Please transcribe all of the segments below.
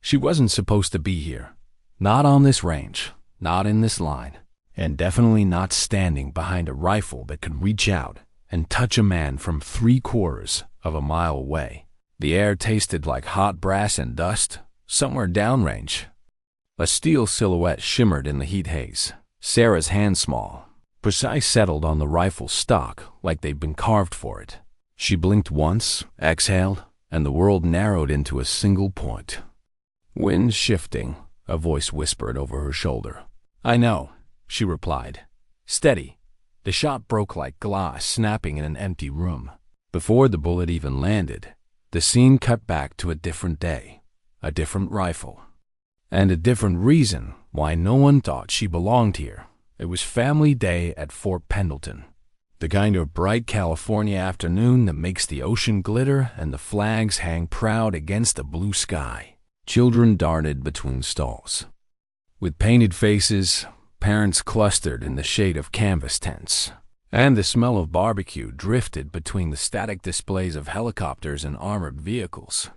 She wasn't supposed to be here. Not on this range, not in this line, and definitely not standing behind a rifle that could reach out and touch a man from 3/4 of a mile away. The air tasted like hot brass and dust, somewhere downrange. A steel silhouette shimmered in the heat haze. Sarah's hand small, precise, settled on the rifle stock like they'd been carved for it. She blinked once, exhaled, and the world narrowed into a single point. "Wind shifting," a voice whispered over her shoulder. "I know," she replied. "Steady." The shot broke like glass snapping in an empty room. Before the bullet even landed, the scene cut back to a different day, a different rifle, and a different reason why no one thought she belonged here. It was family day at Fort Pendleton. The kind of bright California afternoon that makes the ocean glitter and the flags hang proud against the blue sky. Children darted between stalls. With painted faces, parents clustered in the shade of canvas tents, and the smell of barbecue drifted between the static displays of helicopters and armored vehicles.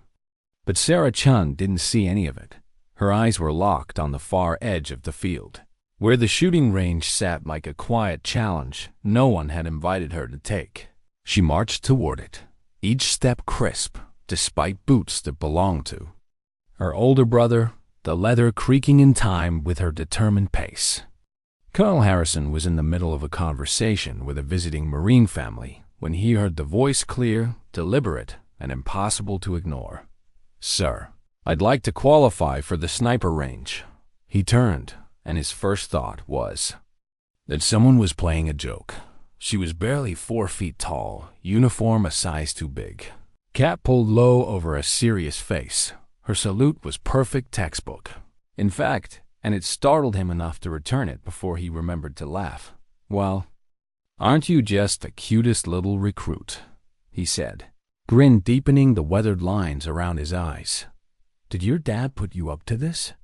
But Sarah Chun didn't see any of it. Her eyes were locked on the far edge of the field, where the shooting range sat like a quiet challenge no one had invited her to take. She marched toward it, each step crisp, despite boots that belonged to her older brother, the leather creaking in time with her determined pace. Colonel Harrison was in the middle of a conversation with a visiting Marine family when he heard the voice, clear, deliberate, and impossible to ignore. "Sir, I'd like to qualify for the sniper range." He turned, and his first thought was that someone was playing a joke. She was barely 4 feet tall, uniform a size too big, cap pulled low over a serious face. Her salute was perfect textbook. In fact, and it startled him enough to return it before he remembered to laugh. "Well, aren't you just the cutest little recruit?" he said, grin deepening the weathered lines around his eyes. "Did your dad put you up to this?"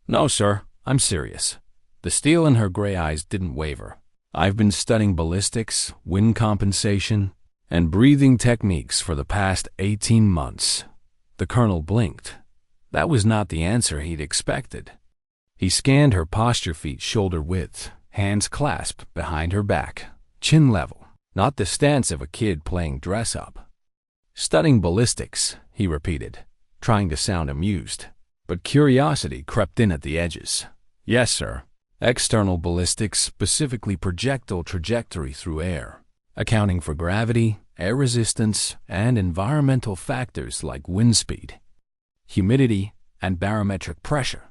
"No, sir, I'm serious." The steel in her gray eyes didn't waver. "I've been studying ballistics, wind compensation, and breathing techniques for the past 18 months. The colonel blinked. That was not the answer he'd expected. He scanned her posture, feet shoulder width, hands clasped behind her back, chin level, not the stance of a kid playing dress-up. "Studying ballistics," he repeated, trying to sound amused, but curiosity crept in at the edges. "Yes, sir. External ballistics, specifically projectile trajectory through air, accounting for gravity, air resistance, and environmental factors like wind speed, humidity, and barometric pressure."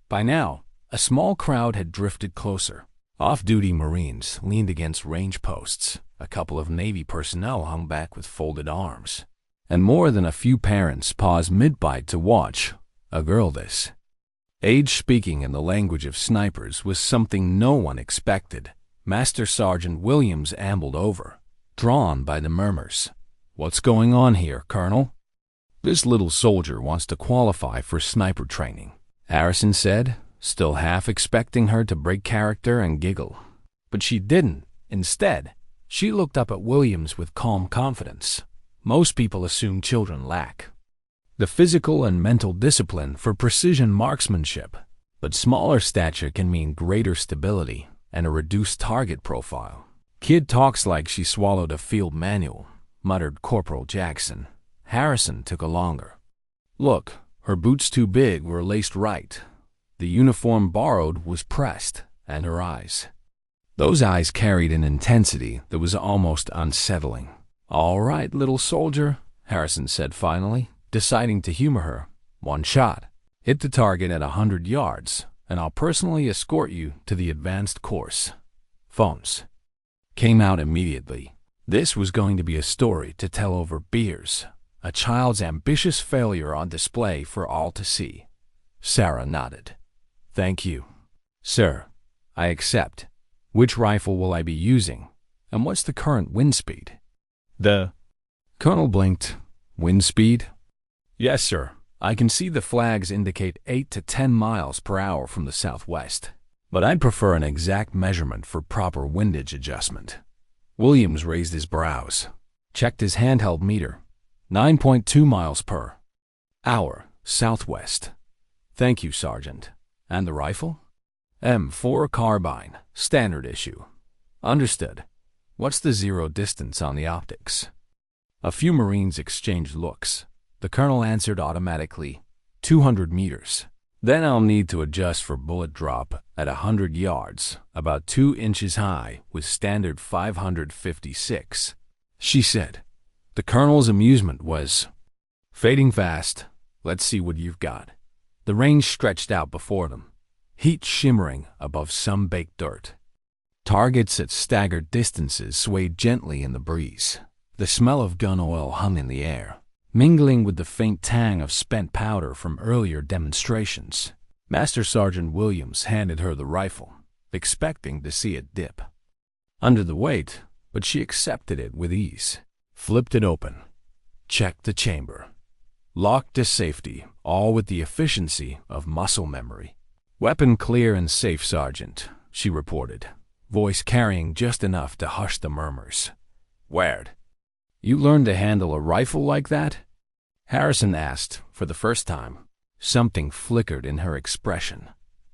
By now, a small crowd had drifted closer. Off-duty Marines leaned against range posts. A couple of Navy personnel hung back with folded arms. And more than a few parents paused mid-bite to watch a girl this age speaking in the language of snipers was something no one expected. Master Sergeant Williams ambled over, drawn by the murmurs. "What's going on here, Colonel?" "This little soldier wants to qualify for sniper training," Harrison said, still half expecting her to break character and giggle. But she didn't. Instead, she looked up at Williams with calm confidence. Most people assume children lack the physical and mental discipline for precision marksmanship, but smaller stature can mean greater stability and a reduced target profile. "Kid talks like she swallowed a field manual," muttered Corporal Jackson. Harrison took a longer look. Her boots too big were laced right. The uniform borrowed was pressed, and her eyes. Those eyes carried an intensity that was almost unsettling. "All right, little soldier," Harrison said finally, deciding to humor her. "One shot. Hit the target at 100 yards, and I'll personally escort you to the advanced course." Phones came out immediately. This was going to be a story to tell over beers. A child's ambitious failure on display for all to see. Sarah nodded. "Thank you." "Sir, I accept. Which rifle will I be using? And what's the current wind speed?" The colonel blinked. "Wind speed?" "Yes, sir. I can see the flags indicate 8 to 10 miles per hour from the southwest. But I'd prefer an exact measurement for proper windage adjustment." Williams raised his brows, checked his handheld meter. 9.2 miles per hour, southwest. "Thank you, Sergeant. And the rifle?" "M4 carbine, standard issue." "Understood. What's the zero distance on the optics?" A few Marines exchanged looks. The colonel answered automatically, 200 meters. "Then I'll need to adjust for bullet drop at 100 yards, about 2 inches high, with standard 556, she said. The colonel's amusement was fading fast. "Let's see what you've got." The range stretched out before them, heat shimmering above some baked dirt. Targets at staggered distances swayed gently in the breeze. The smell of gun oil hung in the air, mingling with the faint tang of spent powder from earlier demonstrations. Master Sergeant Williams handed her the rifle, expecting to see it dip under the weight, but she accepted it with ease, flipped it open, checked the chamber, locked to safety, all with the efficiency of muscle memory. "Weapon clear and safe, Sergeant," she reported, voice carrying just enough to hush the murmurs. "Where'd you learn to handle a rifle like that?" Harrison asked for the first time. Something flickered in her expression,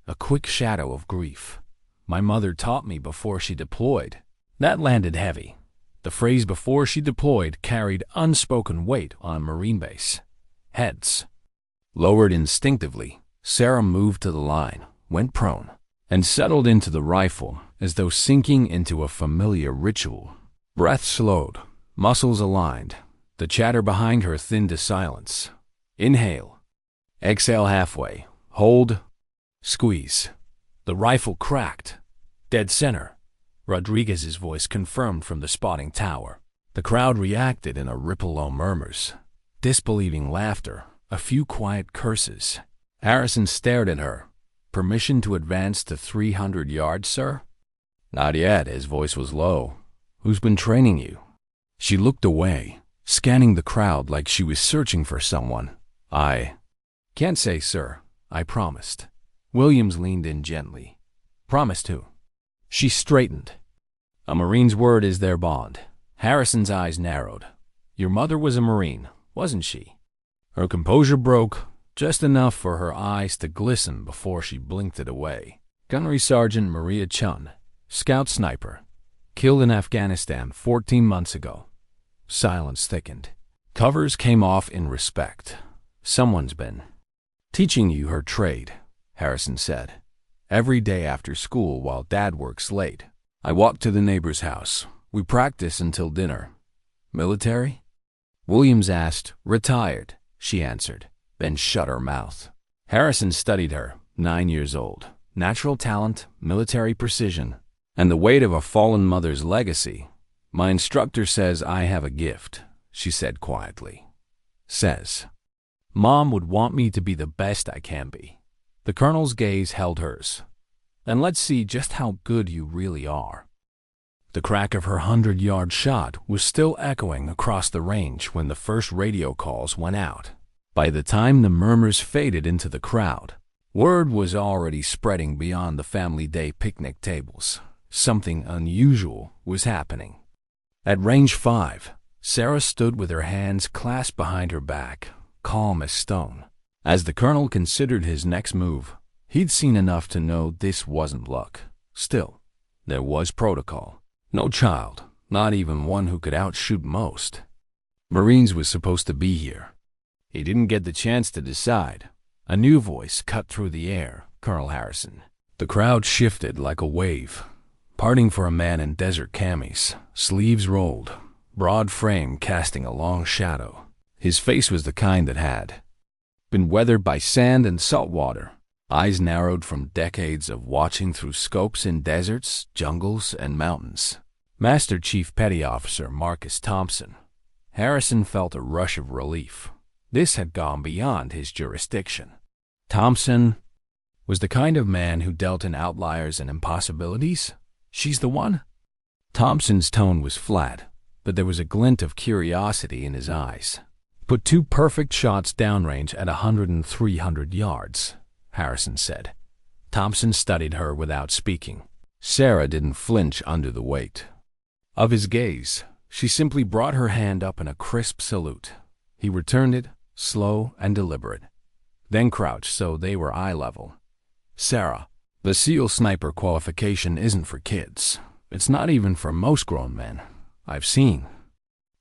a quick shadow of grief. "My mother taught me before she deployed." That landed heavy. The phrase "before she deployed" carried unspoken weight on Marine base. Heads lowered instinctively. Sarah moved to the line, went prone, and settled into the rifle as though sinking into a familiar ritual. Breath slowed, muscles aligned. The chatter behind her thinned to silence. Inhale. Exhale halfway. Hold. Squeeze. The rifle cracked. Dead center. Rodriguez's voice confirmed from the spotting tower. The crowd reacted in a ripple of murmurs, disbelieving laughter, a few quiet curses. Harrison stared at her. "Permission to advance to 300 yards, sir?" "Not yet." His voice was low. "Who's been training you?" She looked away, scanning the crowd like she was searching for someone. "I can't say, sir. I promised." Williams leaned in gently. "Promised who?" She straightened. "A Marine's word is their bond." Harrison's eyes narrowed. "Your mother was a Marine, wasn't she?" Her composure broke, just enough for her eyes to glisten before she blinked it away. "Gunnery Sergeant Maria Chun, scout sniper, killed in Afghanistan 14 months ago." Silence thickened. Covers came off in respect. "Someone's been teaching you her trade," Harrison said. "Every day after school while Dad works late. I walk to the neighbor's house. We practice until dinner." "Military?" Williams asked. "Retired," she answered, then shut her mouth. Harrison studied her, 9 years old. Natural talent, military precision, and the weight of a fallen mother's legacy. "My instructor says I have a gift," she said quietly. "Says Mom would want me to be the best I can be." The colonel's gaze held hers. "And let's see just how good you really are." The crack of her 100-yard shot was still echoing across the range when the first radio calls went out. By the time the murmurs faded into the crowd, word was already spreading beyond the family day picnic tables. Something unusual was happening. At range 5, Sarah stood with her hands clasped behind her back, calm as stone. As the colonel considered his next move, he'd seen enough to know this wasn't luck. Still, there was protocol. No child, not even one who could outshoot most. Marines was supposed to be here. He didn't get the chance to decide. A new voice cut through the air. "Colonel Harrison." The crowd shifted like a wave, parting for a man in desert camis, sleeves rolled, broad frame casting a long shadow. His face was the kind that had been weathered by sand and salt water, eyes narrowed from decades of watching through scopes in deserts, jungles, and mountains. Master Chief Petty Officer Marcus Thompson. Harrison felt a rush of relief. This had gone beyond his jurisdiction. Thompson was the kind of man who dealt in outliers and impossibilities. "She's the one?" Thompson's tone was flat, but there was a glint of curiosity in his eyes. "Put 2 perfect shots downrange at 100 and 300 yards, Harrison said. Thompson studied her without speaking. Sarah didn't flinch under the weight of his gaze. She simply brought her hand up in a crisp salute. He returned it, slow and deliberate. then crouched so they were eye level. Sarah, the SEAL sniper qualification isn't for kids. It's not even for most grown men. I've seen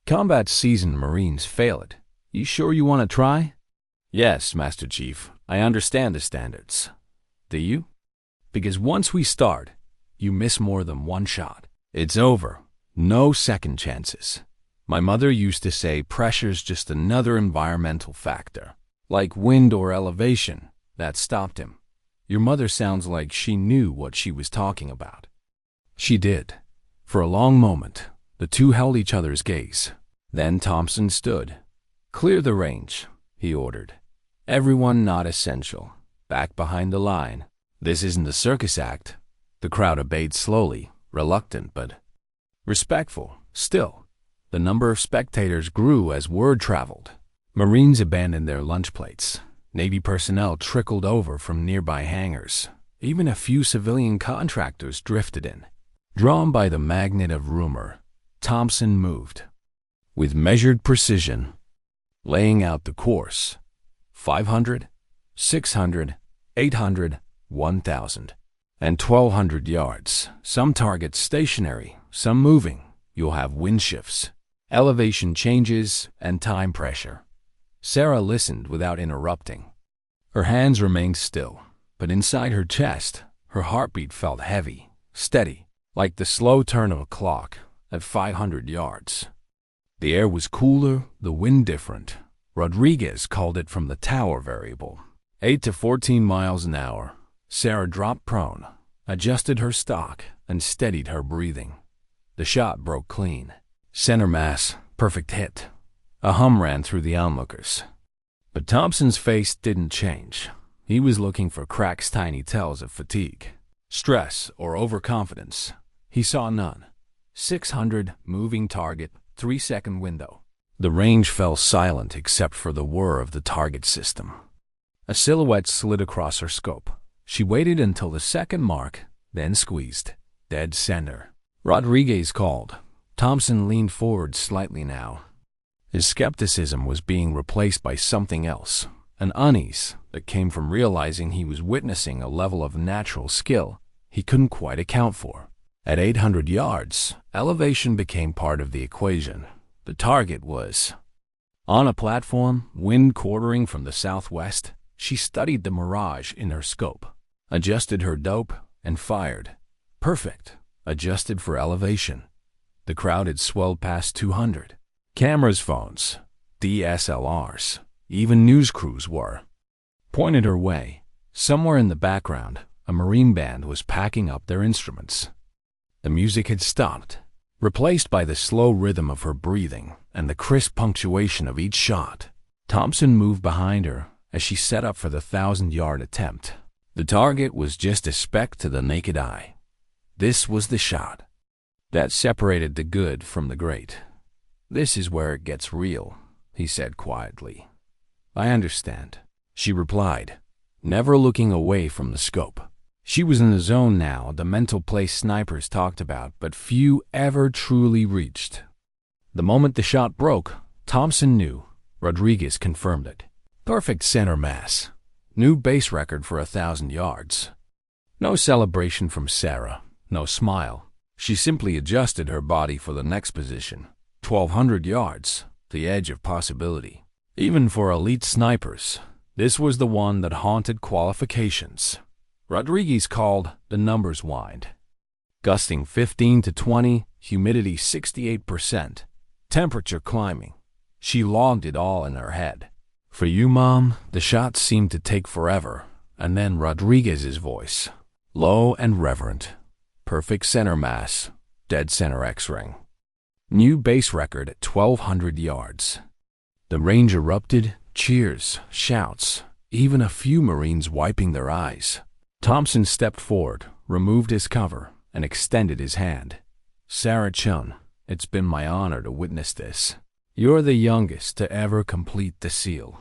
combat-seasoned Marines fail it. You sure you want to try? Yes, Master Chief. I understand the standards. Do you? Because once we start, you miss more than one shot. It's over. No second chances. My mother used to say pressure's just another environmental factor, like wind or elevation, that stopped him. Your mother sounds like she knew what she was talking about. She did. For a long moment, the two held each other's gaze. Then Thompson stood. Clear the range, he ordered. Everyone not essential. Back behind the line. This isn't a circus act. The crowd obeyed slowly, reluctant but respectful. Still, the number of spectators grew as word traveled. Marines abandoned their lunch plates. Navy personnel trickled over from nearby hangars. Even a few civilian contractors drifted in. Drawn by the magnet of rumor, Thompson moved. With measured precision, laying out the course. 500, 600, 800, 1,000, and 1,200 yards. Some targets stationary, some moving. You'll have wind shifts, elevation changes, and time pressure. Sarah listened without interrupting. Her hands remained still, but inside her chest, her heartbeat felt heavy, steady, like the slow turn of a clock at 500 yards. The air was cooler, the wind different. Rodriguez called it from the tower variable. 8 to 14 miles an hour. Sarah dropped prone, adjusted her stock, and steadied her breathing. The shot broke clean. Center mass, perfect hit. A hum ran through the onlookers. But Thompson's face didn't change. He was looking for cracks, tiny tells of fatigue, stress, or overconfidence. He saw none. 600, moving target, 3-second window. The range fell silent except for the whir of the target system. A silhouette slid across her scope. She waited until the second mark, then squeezed. Dead center. Rodriguez called. Thompson leaned forward slightly now. His skepticism was being replaced by something else, an unease that came from realizing he was witnessing a level of natural skill he couldn't quite account for. At 800 yards, elevation became part of the equation. The target was on a platform, wind quartering from the southwest. She studied the mirage in her scope, adjusted her dope, and fired. Perfect. Adjusted for elevation. The crowd had swelled past 200. Cameras, phones, DSLRs, even news crews were pointed her way. Somewhere in the background, a Marine band was packing up their instruments. The music had stopped, replaced by the slow rhythm of her breathing and the crisp punctuation of each shot. Thompson moved behind her as she set up for the 1,000-yard attempt. The target was just a speck to the naked eye. This was the shot that separated the good from the great. This is where it gets real, he said quietly. I understand, she replied, never looking away from the scope. She was in the zone now, the mental place snipers talked about, but few ever truly reached. The moment the shot broke, Thompson knew. Rodriguez confirmed it. Perfect center mass. New base record for 1,000 yards. No celebration from Sarah, no smile. She simply adjusted her body for the next position. 1,200 yards, the edge of possibility. Even for elite snipers, this was the one that haunted qualifications. Rodriguez called the numbers wind. Gusting 15 to 20, humidity 68%, temperature climbing. She logged it all in her head. For you, Mom, the shots seemed to take forever. And then Rodriguez's voice, low and reverent. Perfect center mass, dead center X-ring. New base record at 1,200 yards. The range erupted, cheers, shouts, even a few Marines wiping their eyes. Thompson stepped forward, removed his cover, and extended his hand. Sarah Chun, it's been my honor to witness this. You're the youngest to ever complete the SEAL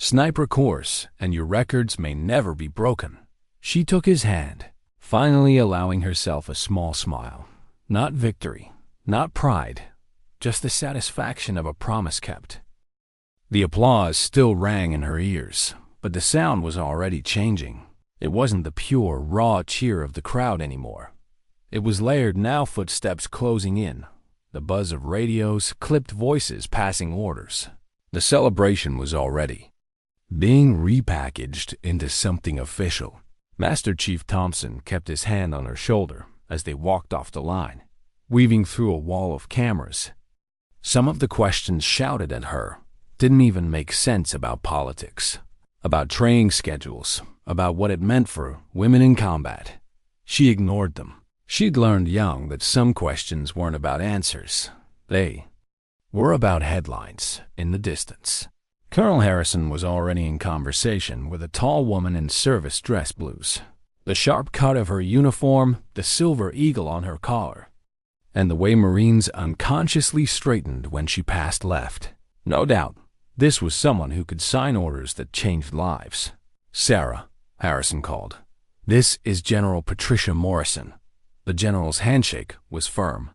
sniper course, and your records may never be broken. She took his hand, finally allowing herself a small smile. Not victory, not pride, just the satisfaction of a promise kept. The applause still rang in her ears, but the sound was already changing. It wasn't the pure, raw cheer of the crowd anymore. It was layered now, footsteps closing in, the buzz of radios, clipped voices passing orders. The celebration was already being repackaged into something official. Master Chief Thompson kept his hand on her shoulder as they walked off the line, weaving through a wall of cameras. Some of the questions shouted at her didn't even make sense about politics, about training schedules, about what it meant for women in combat. She ignored them. She'd learned young that some questions weren't about answers. They were about headlines in the distance. Colonel Harrison was already in conversation with a tall woman in service dress blues. The sharp cut of her uniform, the silver eagle on her collar, and the way Marines unconsciously straightened when she passed left. No doubt, this was someone who could sign orders that changed lives. "Sarah," Harrison called. "This is General Patricia Morrison." The general's handshake was firm,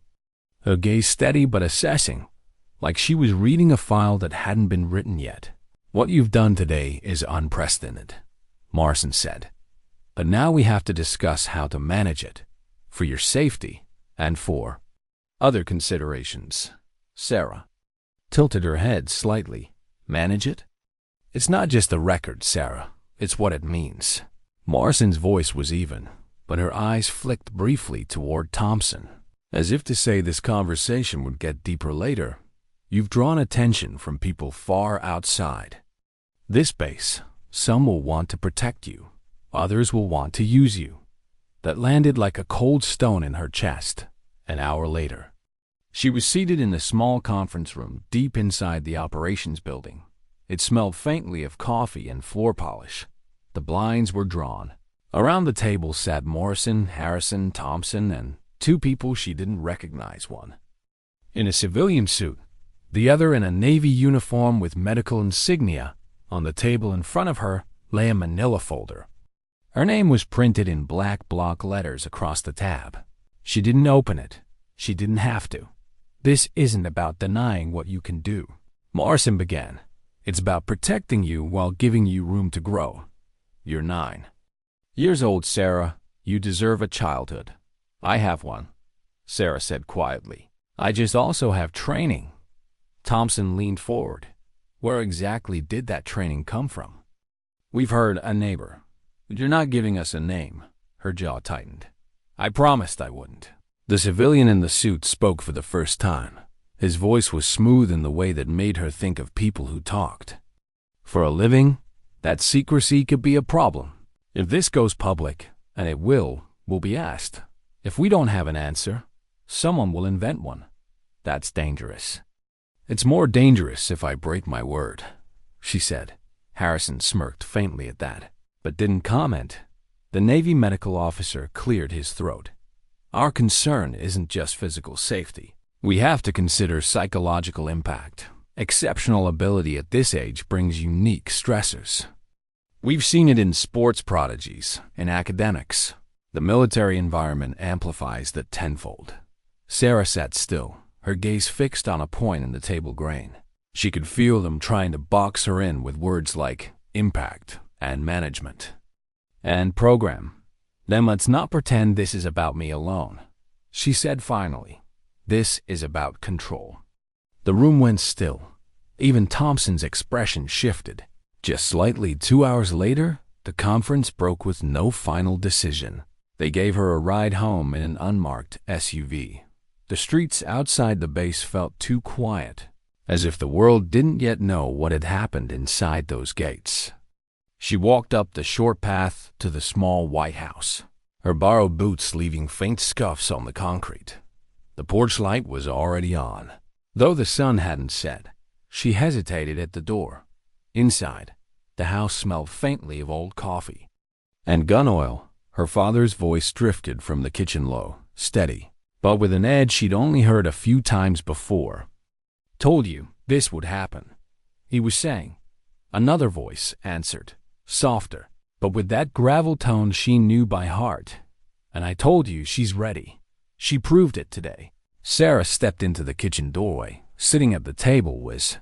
her gaze steady but assessing, like she was reading a file that hadn't been written yet. "What you've done today is unprecedented," Morrison said. "But now we have to discuss how to manage it, for your safety and for other considerations." Sarah tilted her head slightly. "Manage it? It's not just a record, Sarah. It's what it means." Morrison's voice was even, but her eyes flicked briefly toward Thompson, as if to say this conversation would get deeper later. "You've drawn attention from people far outside this base. Some will want to protect you. Others will want to use you." That landed like a cold stone in her chest. An hour later, she was seated in the small conference room deep inside the operations building. It smelled faintly of coffee and floor polish. The blinds were drawn. Around the table sat Morrison, Harrison, Thompson, and two people she didn't recognize, one in a civilian suit, the other in a Navy uniform with medical insignia. On the table in front of her lay a manila folder. Her name was printed in black block letters across the tab. She didn't open it. She didn't have to. "This isn't about denying what you can do," Morrison began. "It's about protecting you while giving you room to grow. You're 9 years old, Sarah. You deserve a childhood. I have one," Sarah said quietly. "I just also have training." Thompson leaned forward. "Where exactly did that training come from?" "We've heard a neighbor. But you're not giving us a name." Her jaw tightened. "I promised I wouldn't." The civilian in the suit spoke for the first time. His voice was smooth in the way that made her think of people who talked for a living. "That secrecy could be a problem. If this goes public, and it will, we'll be asked. If we don't have an answer, someone will invent one. That's dangerous." "It's more dangerous if I break my word," she said. Harrison smirked faintly at that, but didn't comment. The Navy medical officer cleared his throat. "Our concern isn't just physical safety. We have to consider psychological impact. Exceptional ability at this age brings unique stressors. We've seen it in sports prodigies, in academics. The military environment amplifies that tenfold." Sarah sat still, her gaze fixed on a point in the table grain. She could feel them trying to box her in with words like impact and management and program. "Then let's not pretend this is about me alone," she said finally. "This is about control." The room went still. Even Thompson's expression shifted. Just slightly. 2 hours later, the conference broke with no final decision. They gave her a ride home in an unmarked SUV. The streets outside the base felt too quiet, as if the world didn't yet know what had happened inside those gates. She walked up the short path to the small White House, her borrowed boots leaving faint scuffs on the concrete. The porch light was already on. Though the sun hadn't set, she hesitated at the door. Inside, the house smelled faintly of old coffee and gun oil. Her father's voice drifted from the kitchen low, steady, but with an edge she'd only heard a few times before. "Told you this would happen," he was saying. Another voice answered, softer, but with that gravel tone she knew by heart. "And I told you she's ready. She proved it today." Sarah stepped into the kitchen doorway. Sitting at the table was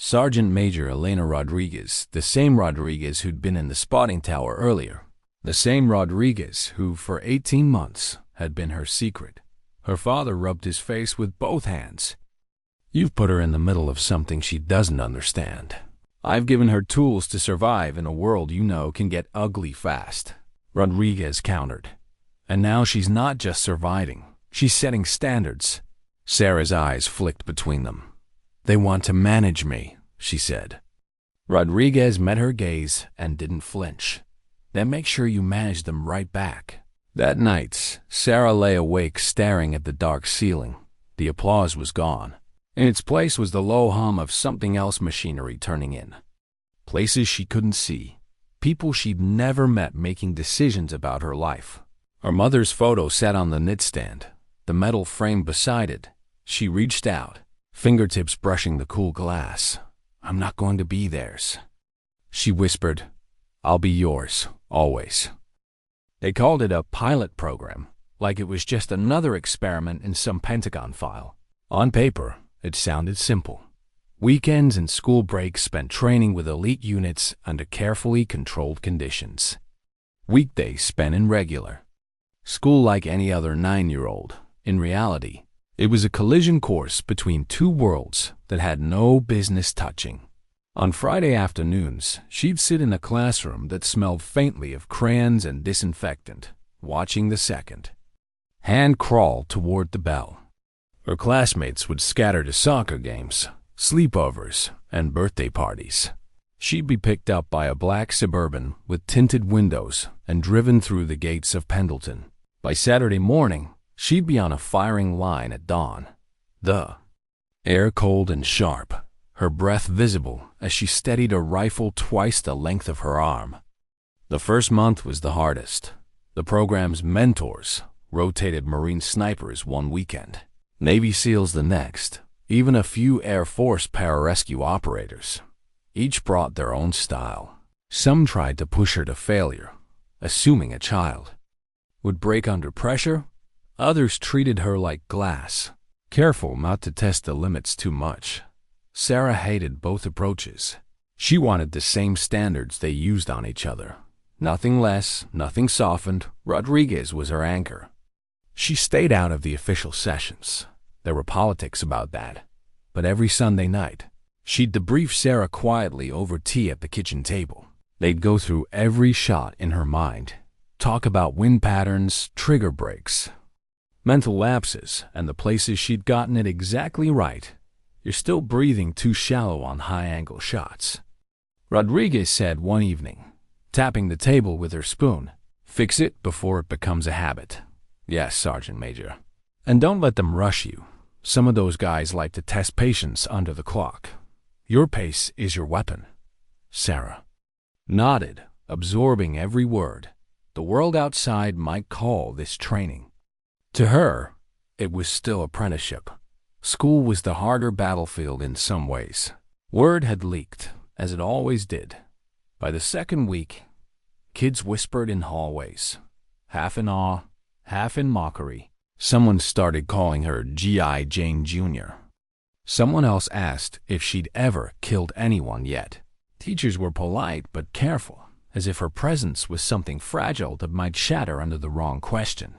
Sergeant Major Elena Rodriguez, the same Rodriguez who'd been in the spotting tower earlier. The same Rodriguez who, for 18 months, had been her secret. Her father rubbed his face with both hands. You've put her in the middle of something she doesn't understand. I've given her tools to survive in a world you know can get ugly fast, Rodriguez countered. And now she's not just surviving, she's setting standards. Sarah's eyes flicked between them. They want to manage me, she said. Rodriguez met her gaze and didn't flinch. Then make sure you manage them right back. That night, Sarah lay awake staring at the dark ceiling. The applause was gone. In its place was the low hum of something else machinery turning in. Places she couldn't see. People she'd never met making decisions about her life. Her mother's photo sat on the nightstand, the metal frame beside it. She reached out, fingertips brushing the cool glass. I'm not going to be theirs. She whispered, I'll be yours, always. They called it a pilot program, like it was just another experiment in some Pentagon file. On paper, it sounded simple. Weekends and school breaks spent training with elite units under carefully controlled conditions. Weekdays spent in regular. School like any other 9-year-old. In reality, it was a collision course between two worlds that had no business touching. On Friday afternoons, she'd sit in a classroom that smelled faintly of crayons and disinfectant, watching the second hand crawl toward the bell. Her classmates would scatter to soccer games, sleepovers, and birthday parties. She'd be picked up by a black Suburban with tinted windows and driven through the gates of Pendleton. By Saturday morning, she'd be on a firing line at dawn. The air cold and sharp, her breath visible as she steadied a rifle twice the length of her arm. The first month was the hardest. The program's mentors rotated Marine snipers one weekend, Navy SEALs the next, even a few Air Force pararescue operators. Each brought their own style. Some tried to push her to failure, assuming a child would break under pressure. Others treated her like glass, careful not to test the limits too much. Sarah hated both approaches. She wanted the same standards they used on each other. Nothing less, nothing softened. Rodriguez was her anchor. She stayed out of the official sessions. There were politics about that. But every Sunday night, she'd debrief Sarah quietly over tea at the kitchen table. They'd go through every shot in her mind, talk about wind patterns, trigger breaks, mental lapses, and the places she'd gotten it exactly right. You're still breathing too shallow on high-angle shots, Rodriguez said one evening, tapping the table with her spoon. Fix it before it becomes a habit. Yes, Sergeant Major. And don't let them rush you. Some of those guys like to test patience under the clock. Your pace is your weapon. Sarah nodded, absorbing every word. The world outside might call this training. To her, it was still apprenticeship. School was the harder battlefield in some ways. Word had leaked, as it always did. By the second week, kids whispered in hallways, half in awe, half in mockery. Someone started calling her G.I. Jane Jr. Someone else asked if she'd ever killed anyone yet. Teachers were polite but careful, as if her presence was something fragile that might shatter under the wrong question.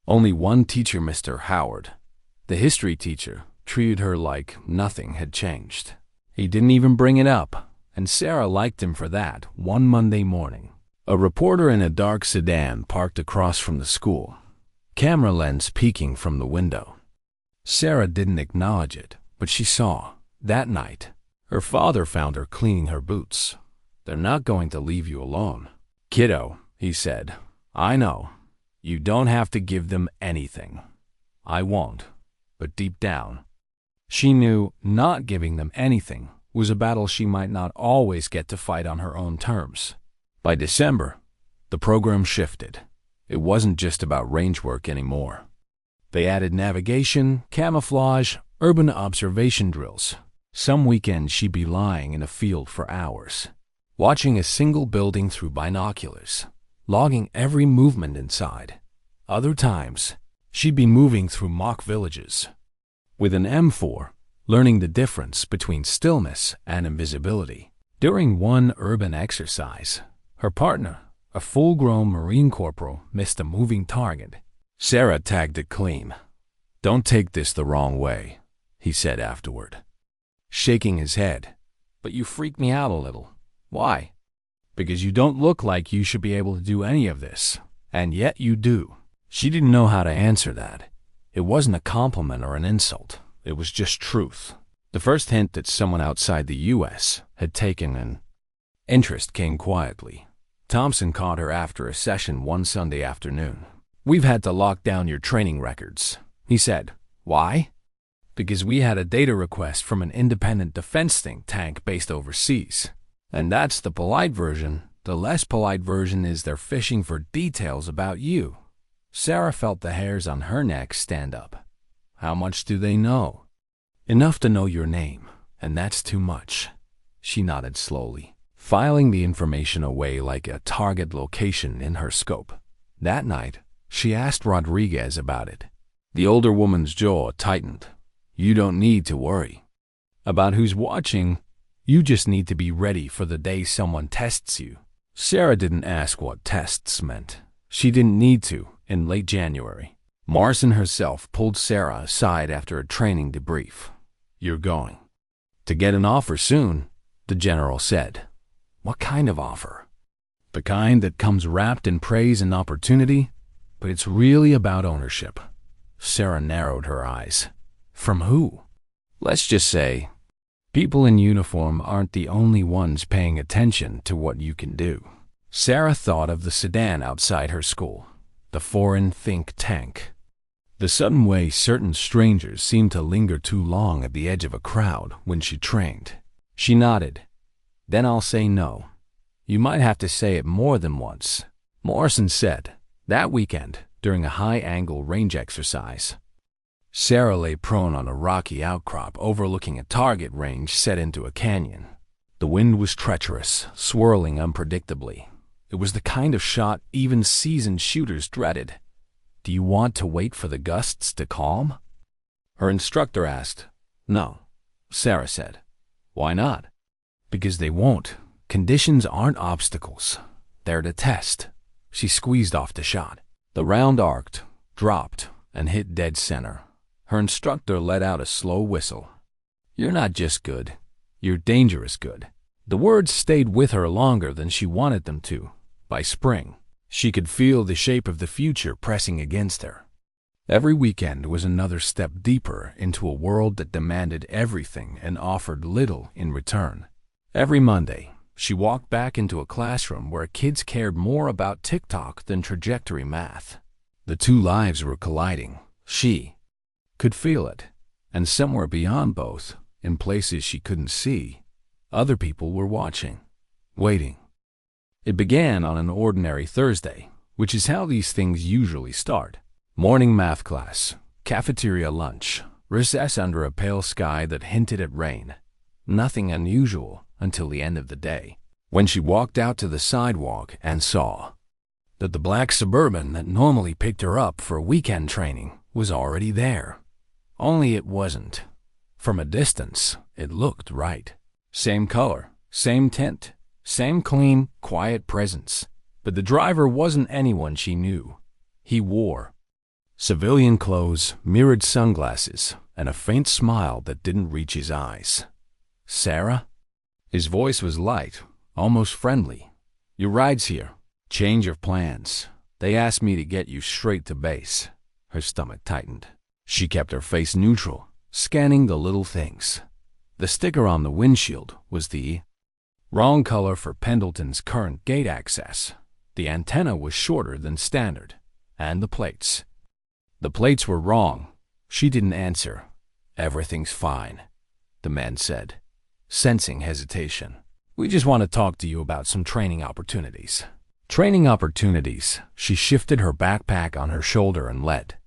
Only one teacher, Mr. Howard, the history teacher, treated her like nothing had changed. He didn't even bring it up, and Sarah liked him for that. One Monday morning, a reporter in a dark sedan parked across from the school, camera lens peeking from the window. Sarah didn't acknowledge it, but she saw. That night, her father found her cleaning her boots. They're not going to leave you alone. Kiddo, he said, I know. You don't have to give them anything. I won't. But deep down, she knew not giving them anything was a battle she might not always get to fight on her own terms. By December, the program shifted. It wasn't just about range work anymore. They added navigation, camouflage, urban observation drills. Some weekends she'd be lying in a field for hours, watching a single building through binoculars, logging every movement inside. Other times, she'd be moving through mock villages with an M4, learning the difference between stillness and invisibility. During one urban exercise, her partner, a full-grown Marine corporal, missed a moving target. Sarah tagged it clean. "Don't take this the wrong way," he said afterward, shaking his head. "But you freaked me out a little." "Why?" "Because you don't look like you should be able to do any of this, and yet you do." She didn't know how to answer that. It wasn't a compliment or an insult. It was just truth. The first hint that someone outside the U.S. had taken an interest came quietly. Thompson caught her after a session one Sunday afternoon. "We've had to lock down your training records," he said. "Why?" "Because we had a data request from an independent defense think tank based overseas. And that's the polite version. The less polite version is they're fishing for details about you." Sarah felt the hairs on her neck stand up. "How much do they know?" "Enough to know your name, and that's too much." She nodded slowly, filing the information away like a target location in her scope. That night, she asked Rodriguez about it. The older woman's jaw tightened. "You don't need to worry about who's watching. You just need to be ready for the day someone tests you." Sarah didn't ask what tests meant. She didn't need to. In late January, Morrison herself pulled Sarah aside after a training debrief. "You're going to get an offer soon," the general said. "What kind of offer?" "The kind that comes wrapped in praise and opportunity, but it's really about ownership." Sarah narrowed her eyes. "From who?" "Let's just say, people in uniform aren't the only ones paying attention to what you can do." Sarah thought of the sedan outside her school, the foreign think tank, the sudden way certain strangers seemed to linger too long at the edge of a crowd when she trained. She nodded. "Then I'll say no. You might have to say it more than once," Morrison said, that weekend during a high-angle range exercise. Sarah lay prone on a rocky outcrop overlooking a target range set into a canyon. The wind was treacherous, swirling unpredictably. It was the kind of shot even seasoned shooters dreaded. "Do you want to wait for the gusts to calm?" her instructor asked. "No," Sarah said. "Why not?" "Because they won't. Conditions aren't obstacles. They're the test." She squeezed off the shot. The round arced, dropped, and hit dead center. Her instructor let out a slow whistle. "You're not just good. You're dangerous good." The words stayed with her longer than she wanted them to. By spring, she could feel the shape of the future pressing against her. Every weekend was another step deeper into a world that demanded everything and offered little in return. Every Monday, she walked back into a classroom where kids cared more about TikTok than trajectory math. The two lives were colliding. She could feel it, and somewhere beyond both, in places she couldn't see, other people were watching, waiting. It began on an ordinary Thursday, which is how these things usually start. Morning math class, cafeteria lunch, recess under a pale sky that hinted at rain. Nothing unusual until the end of the day, when she walked out to the sidewalk and saw that the black Suburban that normally picked her up for weekend training was already there. Only it wasn't. From a distance, it looked right. Same color, same tint, same clean, quiet presence. But the driver wasn't anyone she knew. He wore civilian clothes, mirrored sunglasses, and a faint smile that didn't reach his eyes. "Sarah?" His voice was light, almost friendly. "Your ride's here. Change of plans. They asked me to get you straight to base." Her stomach tightened. She kept her face neutral, scanning the little things. The sticker on the windshield was the wrong color for Pendleton's current gate access. The antenna was shorter than standard, and the plates. The plates were wrong. She didn't answer. "Everything's fine," the man said, sensing hesitation. "We just want to talk to you about some training opportunities." Training opportunities. She shifted her backpack on her shoulder and led.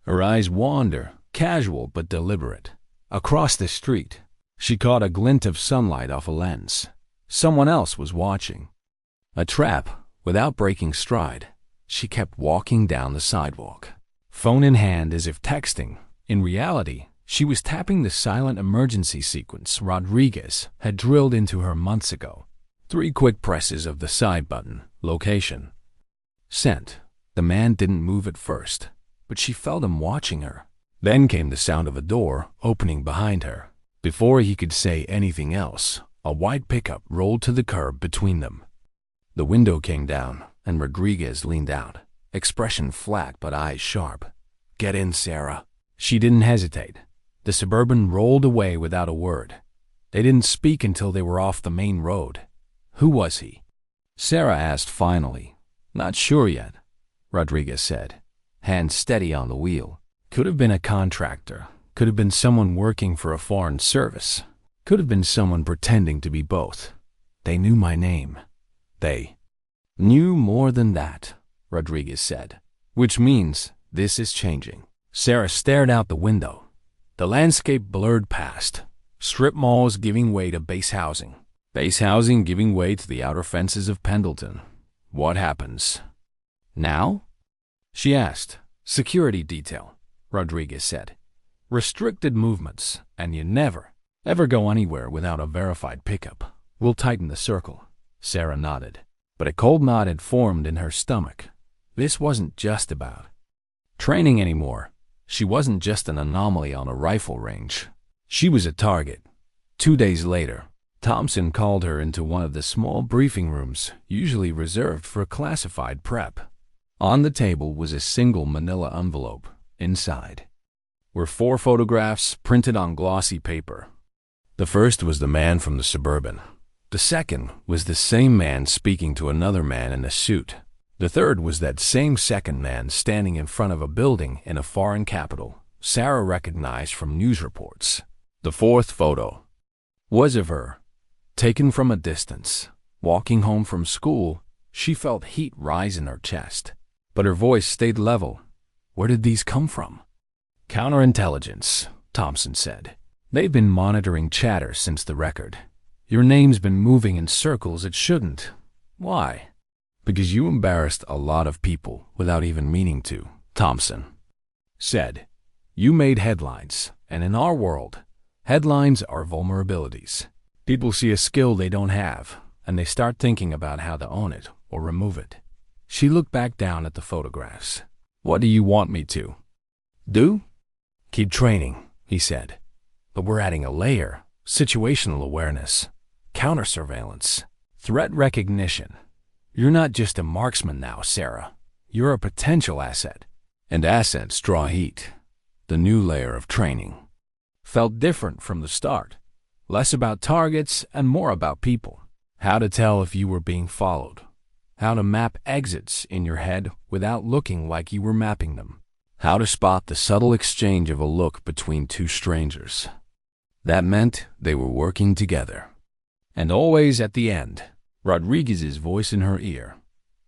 Her eyes wander, casual but deliberate. Across the street, she caught a glint of sunlight off a lens. Someone else was watching. A trap. Without breaking stride, she kept walking down the sidewalk, phone in hand as if texting. In reality, She was tapping the silent emergency sequence Rodriguez had drilled into her months ago. 3 quick presses of the side button. Location. Sent. The man didn't move at first, but she felt him watching her. Then came the sound of a door opening behind her. Before he could say anything else, a white pickup rolled to the curb between them. The window came down, and Rodriguez leaned out, expression flat but eyes sharp. "Get in, Sarah." She didn't hesitate. The Suburban rolled away without a word. They didn't speak until they were off the main road. Who was he? Sarah asked finally. "Not sure yet," Rodriguez said, hand steady on the wheel. Could have been a contractor. Could have been someone working for a foreign service. Could have been someone pretending to be both. "They knew my name." "They knew more than that," Rodriguez said. "Which means this is changing." Sarah stared out the window. The landscape blurred past. Strip malls giving way to base housing. Base housing giving way to the outer fences of Pendleton. What happens now? She asked. "Security detail," Rodriguez said. "Restricted movements, and you never, ever go anywhere without a verified pickup. We'll tighten the circle." Sarah nodded, but a cold knot had formed in her stomach. This wasn't just about training anymore. She wasn't just an anomaly on a rifle range. She was a target. 2 days later, Thompson called her into one of the small briefing rooms usually reserved for classified prep. On the table was a single manila envelope. Inside were 4 photographs printed on glossy paper. The first was the man from the Suburban. The second was the same man speaking to another man in a suit. The third was that same second man standing in front of a building in a foreign capital Sarah recognized from news reports. The fourth photo was of her, taken from a distance. Walking home from school, she felt heat rise in her chest, but her voice stayed level. Where did these come from? "Counterintelligence," Thompson said. "They've been monitoring chatter since the record. Your name's been moving in circles it shouldn't. Why?" "Because you embarrassed a lot of people without even meaning to," Thompson said. "You made headlines, and in our world, headlines are vulnerabilities. People see a skill they don't have, and they start thinking about how to own it or remove it." She looked back down at the photographs. "What do you want me to do?" "Keep training," he said. "But we're adding a layer: situational awareness, counter-surveillance, threat recognition. You're not just a marksman now, Sarah. You're a potential asset. And assets draw heat." The new layer of training felt different from the start. Less about targets and more about people. How to tell if you were being followed. How to map exits in your head without looking like you were mapping them. How to spot the subtle exchange of a look between 2 strangers. That meant they were working together. And always at the end, Rodriguez's voice in her ear.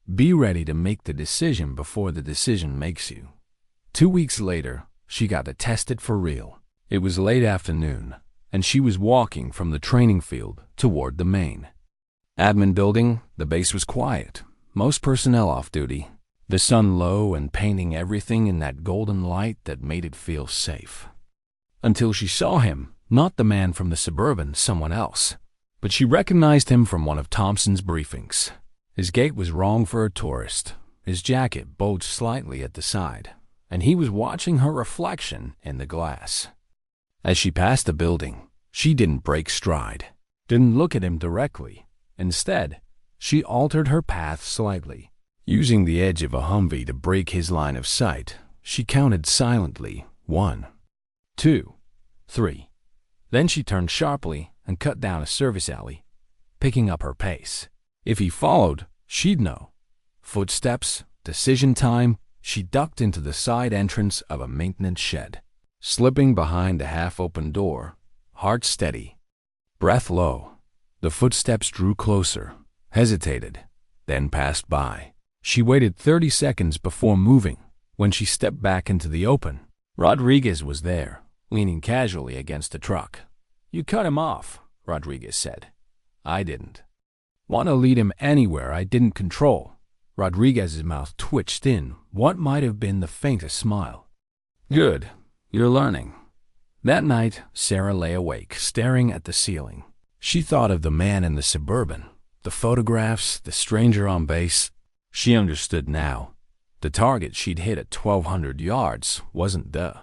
"Be ready to make the decision before the decision makes you." 2 weeks later, she got tested for real. It was late afternoon, and she was walking from the training field toward the main admin building. The base was quiet, most personnel off duty, the sun low and painting everything in that golden light that made it feel safe. Until she saw him, not the man from the Suburban, someone else. But she recognized him from one of Thompson's briefings. His gait was wrong for a tourist. His jacket bulged slightly at the side, and he was watching her reflection in the glass. As she passed the building, she didn't break stride, didn't look at him directly. Instead, she altered her path slightly. Using the edge of a Humvee to break his line of sight, she counted silently 1, 2, 3. Then she turned sharply and cut down a service alley, picking up her pace. If he followed, she'd know. Footsteps, decision time, she ducked into the side entrance of a maintenance shed, slipping behind a half-open door, heart steady, breath low. The footsteps drew closer, hesitated, then passed by. She waited 30 seconds before moving. When she stepped back into the open, Rodriguez was there, leaning casually against a truck. "You cut him off," Rodriguez said. "I didn't want to lead him anywhere I didn't control." Rodriguez's mouth twitched in what might have been the faintest smile. "Good. You're learning. That night, Sarah lay awake, staring at the ceiling. She thought of the man in the Suburban, the photographs, the stranger on base. She understood now. The target she'd hit at 1,200 yards wasn't the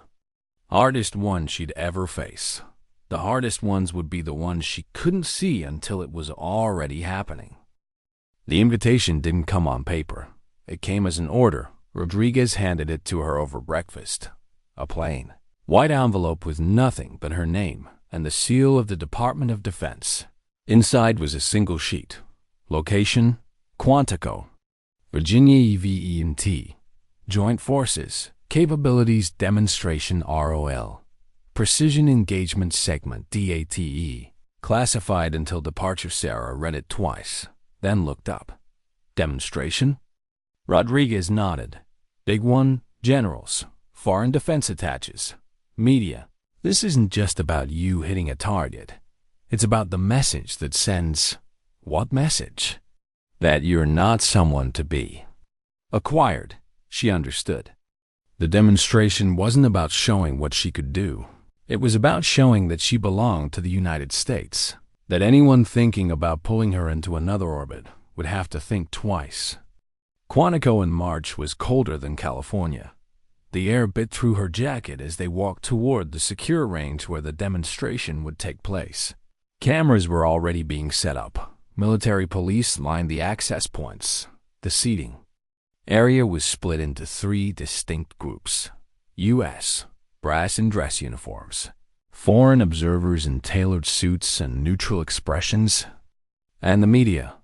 hardest one she'd ever face. The hardest ones would be the ones she couldn't see until it was already happening. The invitation didn't come on paper. It came as an order. Rodriguez handed it to her over breakfast. A plain, white envelope with nothing but her name and the seal of the Department of Defense. Inside was a single sheet. Location, Quantico, Virginia EVE&T. Joint Forces, Capabilities Demonstration ROL. Precision Engagement Segment DATE. Classified until departure. Sarah read it twice, then looked up. Demonstration? Rodriguez nodded. Big one, generals, foreign defense attaches, media. This isn't just about you hitting a target. It's about the message that sends. What message? That you're not someone to be acquired, she understood. The demonstration wasn't about showing what she could do. It was about showing that she belonged to the United States, that anyone thinking about pulling her into another orbit would have to think twice. Quantico in March was colder than California. The air bit through her jacket as they walked toward the secure range where the demonstration would take place. Cameras were already being set up. Military police lined the access points. The seating area was split into 3 distinct groups. U.S. brass and dress uniforms, foreign observers in tailored suits and neutral expressions, and the media.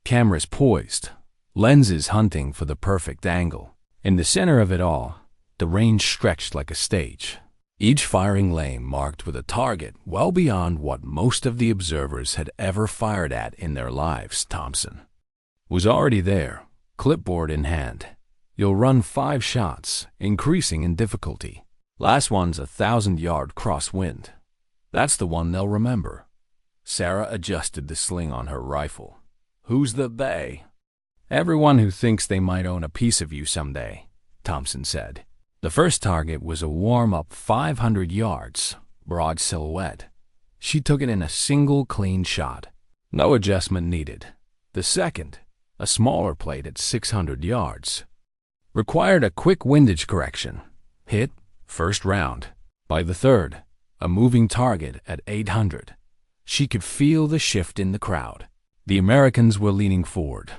Cameras poised, lenses hunting for the perfect angle. In the center of it all, the range stretched like a stage, each firing lane marked with a target well beyond what most of the observers had ever fired at in their lives. Thompson was already there, clipboard in hand. You'll run 5 shots, increasing in difficulty. Last one's 1,000-yard crosswind. That's the one they'll remember. Sarah adjusted the sling on her rifle. Who's the they? Everyone who thinks they might own a piece of you someday, Thompson said. The first target was a warm-up 500 yards, broad silhouette. She took it in a single clean shot. No adjustment needed. The second, a smaller plate at 600 yards, required a quick windage correction. Hit, first round. By the third, a moving target at 800. She could feel the shift in the crowd. The Americans were leaning forward.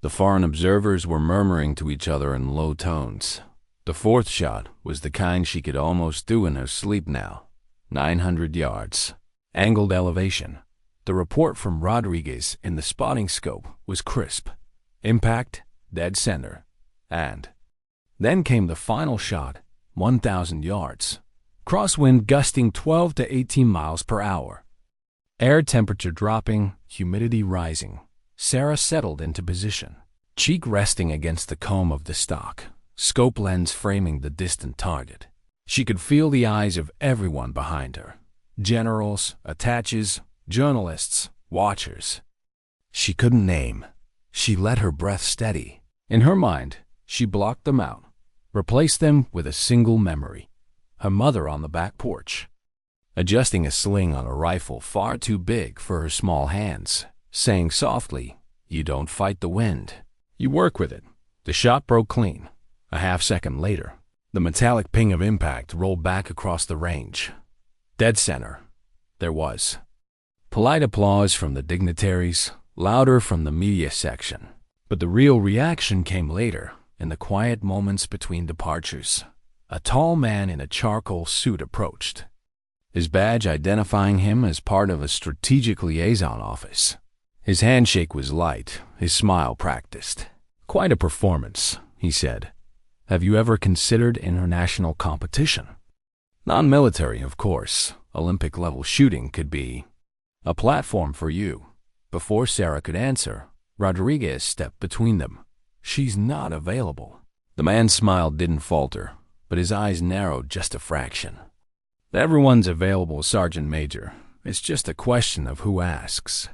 The foreign observers were murmuring to each other in low tones. The fourth shot was the kind she could almost do in her sleep now. 900 yards. Angled elevation. The report from Rodriguez in the spotting scope was crisp. Impact, dead center. And then came the final shot, 1,000 yards. Crosswind gusting 12 to 18 miles per hour. Air temperature dropping, humidity rising. Sarah settled into position, cheek resting against the comb of the stock, scope lens framing the distant target. She could feel the eyes of everyone behind her. Generals, attaches, journalists, watchers. She couldn't name. She let her breath steady. In her mind, she blocked them out, replaced them with a single memory. Her mother on the back porch, adjusting a sling on a rifle far too big for her small hands, saying softly, "You don't fight the wind. You work with it." The shot broke clean. A half-second later, the metallic ping of impact rolled back across the range. Dead center. There was polite applause from the dignitaries, louder from the media section. But the real reaction came later, in the quiet moments between departures. A tall man in a charcoal suit approached, his badge identifying him as part of a strategic liaison office. His handshake was light, his smile practiced. "Quite a performance," he said. "Have you ever considered international competition? Non-military, of course. Olympic-level shooting could be a platform for you." Before Sarah could answer, Rodriguez stepped between them. "She's not available." The man's smile didn't falter, but his eyes narrowed just a fraction. "Everyone's available, Sergeant Major. It's just a question of who asks."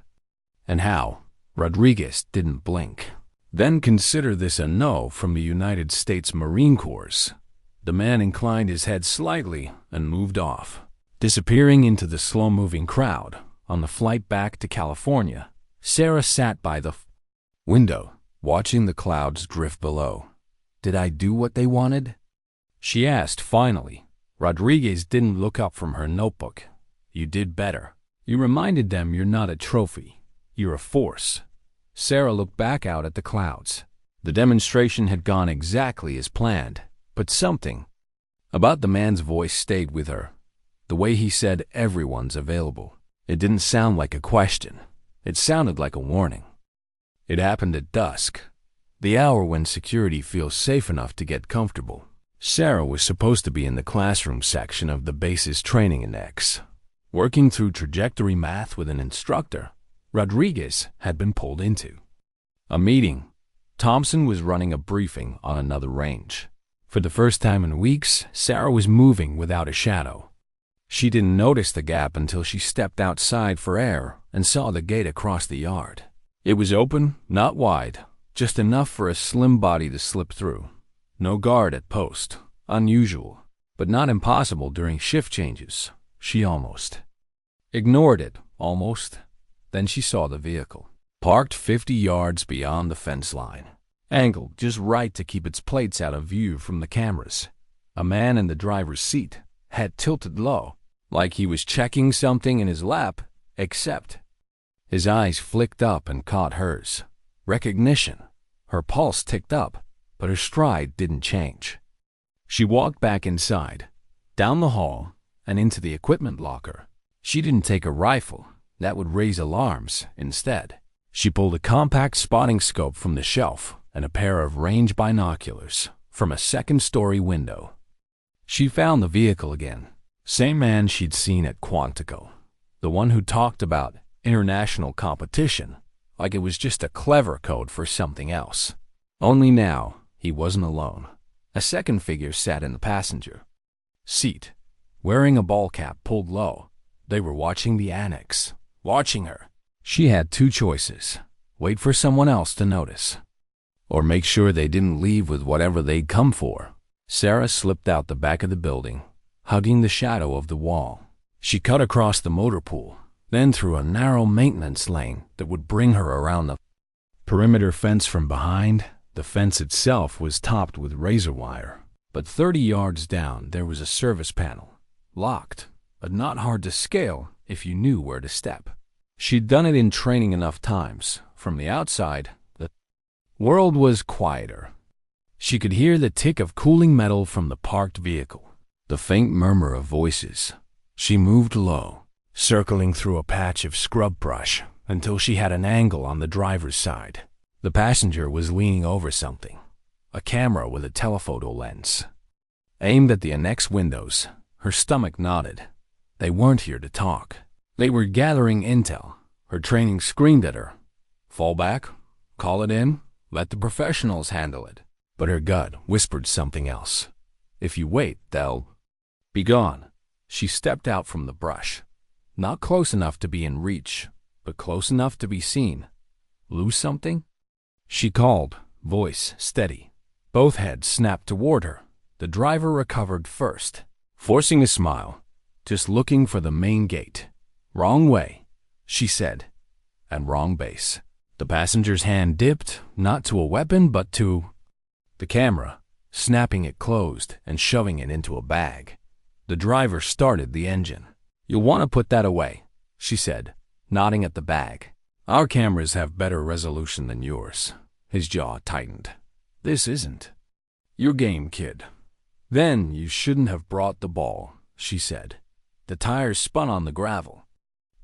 "And how?" Rodriguez didn't blink. "Then consider this a no from the United States Marine Corps." The man inclined his head slightly and moved off. Disappearing into the slow-moving crowd on the flight back to California, Sarah sat by the window, watching the clouds drift below. "Did I do what they wanted?" she asked finally. Rodriguez didn't look up from her notebook. "You did better. You reminded them you're not a trophy. You're a force." Sarah looked back out at the clouds. The demonstration had gone exactly as planned, but something about the man's voice stayed with her. The way he said everyone's available. It didn't sound like a question. It sounded like a warning. It happened at dusk, the hour when security feels safe enough to get comfortable. Sarah was supposed to be in the classroom section of the base's training annex, working through trajectory math with an instructor Rodriguez had been pulled into. A meeting. Thompson was running a briefing on another range. For the first time in weeks, Sarah was moving without a shadow. She didn't notice the gap until she stepped outside for air and saw the gate across the yard. It was open, not wide, just enough for a slim body to slip through. No guard at post. Unusual, but not impossible during shift changes. She almost ignored it, almost. Then she saw the vehicle, parked 50 yards beyond the fence line, angled just right to keep its plates out of view from the cameras. A man in the driver's seat, head tilted low, like he was checking something in his lap, except his eyes flicked up and caught hers. Recognition. Her pulse ticked up, but her stride didn't change. She walked back inside, down the hall, and into the equipment locker. She didn't take a rifle. That would raise alarms. Instead, she pulled a compact spotting scope from the shelf and a pair of range binoculars from a second-story window. She found the vehicle again. Same man she'd seen at Quantico. The one who talked about international competition like it was just a clever code for something else. Only now, he wasn't alone. A second figure sat in the passenger seat, wearing a ball cap pulled low. They were watching the annex, watching her. She had two choices: wait for someone else to notice, or make sure they didn't leave with whatever they'd come for. Sarah slipped out the back of the building, hugging the shadow of the wall. She cut across the motor pool, then through a narrow maintenance lane that would bring her around the perimeter fence from behind. The fence itself was topped with razor wire, but 30 yards down there was a service panel, locked, but not hard to scale if you knew where to step. She'd done it in training enough times. From the outside, the world was quieter. She could hear the tick of cooling metal from the parked vehicle, the faint murmur of voices. She moved low, circling through a patch of scrub brush until she had an angle on the driver's side. The passenger was leaning over something, a camera with a telephoto lens, aimed at the annex windows. Her stomach nodded. They weren't here to talk. They were gathering intel. Her training screamed at her. Fall back, call it in, let the professionals handle it. But her gut whispered something else. If you wait, they'll be gone. She stepped out from the brush, not close enough to be in reach, but close enough to be seen. Lose something? She called, voice steady. Both heads snapped toward her. The driver recovered first, forcing a smile, just looking for the main gate. Wrong way, she said, and wrong base. The passenger's hand dipped, not to a weapon, but to the camera, snapping it closed and shoving it into a bag. The driver started the engine. You'll want to put that away, she said, nodding at the bag. Our cameras have better resolution than yours. His jaw tightened. This isn't your game, kid. Then you shouldn't have brought the ball, she said. The tires spun on the gravel,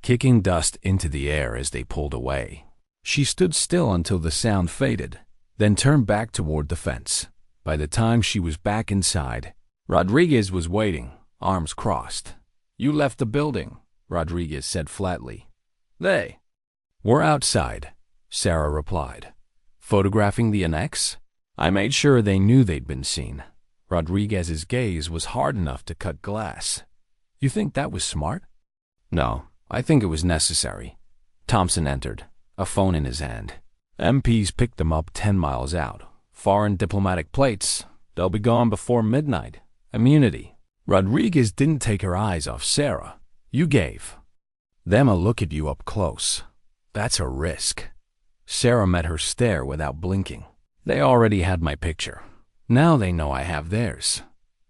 kicking dust into the air as they pulled away. She stood still until the sound faded, then turned back toward the fence. By the time she was back inside, Rodriguez was waiting, arms crossed. You left the building, Rodriguez said flatly. They were outside, Sarah replied. Photographing the annex? I made sure they knew they'd been seen. Rodriguez's gaze was hard enough to cut glass. You think that was smart? No, I think it was necessary. Thompson entered, a phone in his hand. MPs picked them up 10 miles out. Foreign diplomatic plates. They'll be gone before midnight. Immunity. Rodriguez didn't take her eyes off Sarah. You gave them a look at you up close. That's a risk. Sarah met her stare without blinking. They already had my picture. Now they know I have theirs.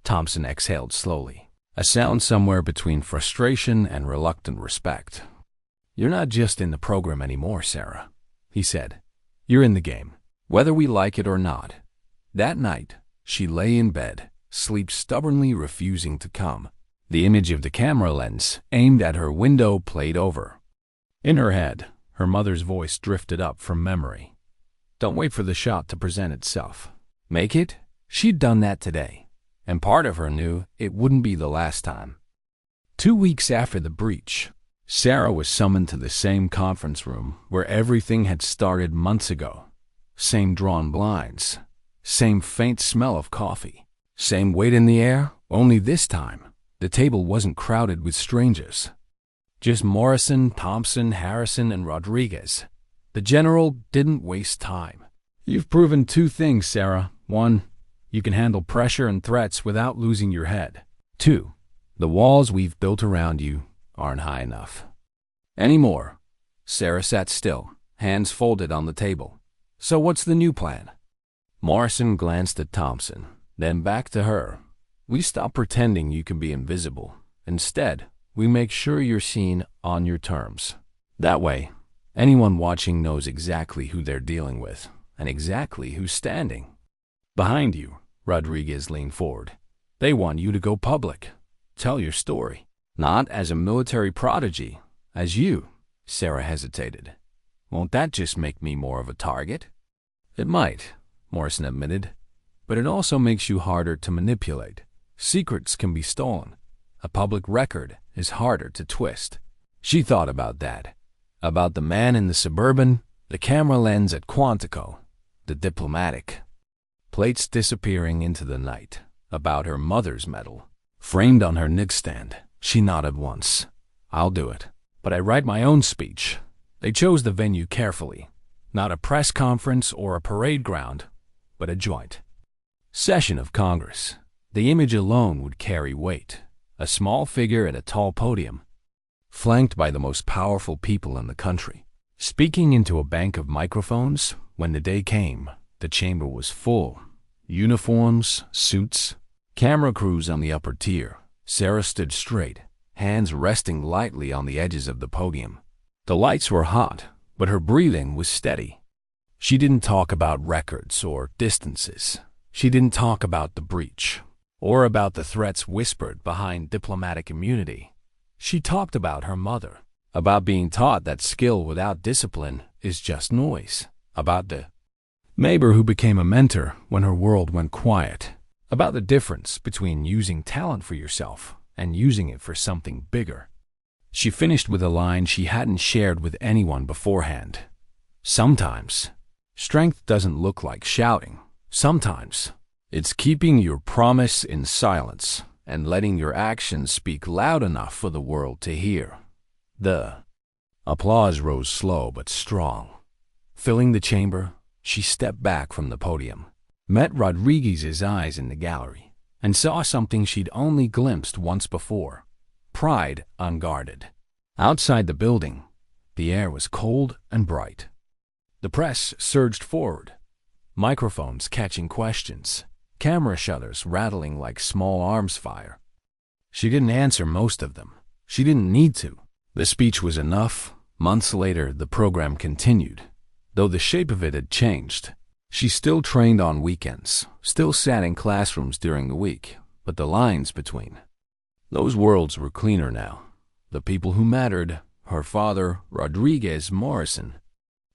Thompson exhaled slowly, a sound somewhere between frustration and reluctant respect. You're not just in the program anymore, Sarah, he said. You're in the game, whether we like it or not. That night, she lay in bed, sleep stubbornly refusing to come. The image of the camera lens aimed at her window played over. In her head, her mother's voice drifted up from memory. Don't wait for the shot to present itself. Make it? She'd done that today, and part of her knew it wouldn't be the last time. 2 weeks after the breach, Sarah was summoned to the same conference room where everything had started months ago. Same drawn blinds, same faint smell of coffee, same weight in the air, only this time, the table wasn't crowded with strangers. Just Morrison, Thompson, Harrison, and Rodriguez. The general didn't waste time. You've proven 2 things, Sarah. 1, you can handle pressure and threats without losing your head. 2, the walls we've built around you aren't high enough. Any more? Sarah sat still, hands folded on the table. So what's the new plan? Morrison glanced at Thompson, then back to her. We stop pretending you can be invisible. Instead, we make sure you're seen on your terms. That way, anyone watching knows exactly who they're dealing with and exactly who's standing behind you. Rodriguez leaned forward. They want you to go public. Tell your story. Not as a military prodigy, as you. Sarah hesitated. Won't that just make me more of a target? It might, Morrison admitted, but it also makes you harder to manipulate. Secrets can be stolen. A public record is harder to twist. She thought about that. About the man in the Suburban, the camera lens at Quantico, the diplomatic plates disappearing into the night. About her mother's medal, framed on her nightstand. She nodded once. I'll do it. But I write my own speech. They chose the venue carefully. Not a press conference or a parade ground, but a joint session of Congress. The image alone would carry weight. A small figure at a tall podium, flanked by the most powerful people in the country. Speaking into a bank of microphones, when the day came, the chamber was full. Uniforms, suits, camera crews on the upper tier. Sarah stood straight, hands resting lightly on the edges of the podium. The lights were hot, but her breathing was steady. She didn't talk about records or distances. She didn't talk about the breach or about the threats whispered behind diplomatic immunity. She talked about her mother, about being taught that skill without discipline is just noise, about the neighbor who became a mentor when her world went quiet, about the difference between using talent for yourself and using it for something bigger. She finished with a line she hadn't shared with anyone beforehand. Sometimes, strength doesn't look like shouting. Sometimes, it's keeping your promise in silence and letting your actions speak loud enough for the world to hear. The applause rose slow but strong. Filling the chamber, she stepped back from the podium, met Rodriguez's eyes in the gallery, and saw something she'd only glimpsed once before. Pride unguarded. Outside the building, the air was cold and bright. The press surged forward, microphones catching questions, camera shutters rattling like small arms fire. She didn't answer most of them. She didn't need to. The speech was enough. Months later, the program continued. Though the shape of it had changed, she still trained on weekends, still sat in classrooms during the week, but the lines between those worlds were cleaner now. The people who mattered, her father, Rodriguez, Morrison.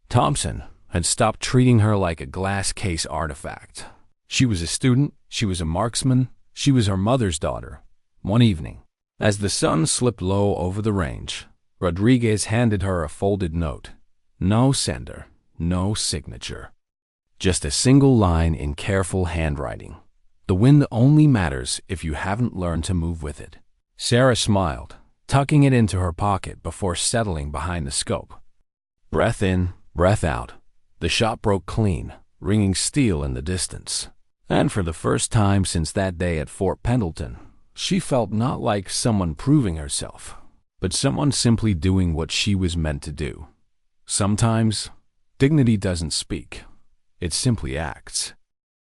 Thompson had stopped treating her like a glass case artifact. She was a student, she was a marksman, she was her mother's daughter. One evening, as the sun slipped low over the range, Rodriguez handed her a folded note. No sender, no signature. Just a single line in careful handwriting. The wind only matters if you haven't learned to move with it. Sarah smiled, tucking it into her pocket before settling behind the scope. Breath in, breath out. The shot broke clean, ringing steel in the distance. And for the first time since that day at Fort Pendleton, She felt not like someone proving herself, but someone simply doing what she was meant to do. Sometimes, dignity doesn't speak. It simply acts.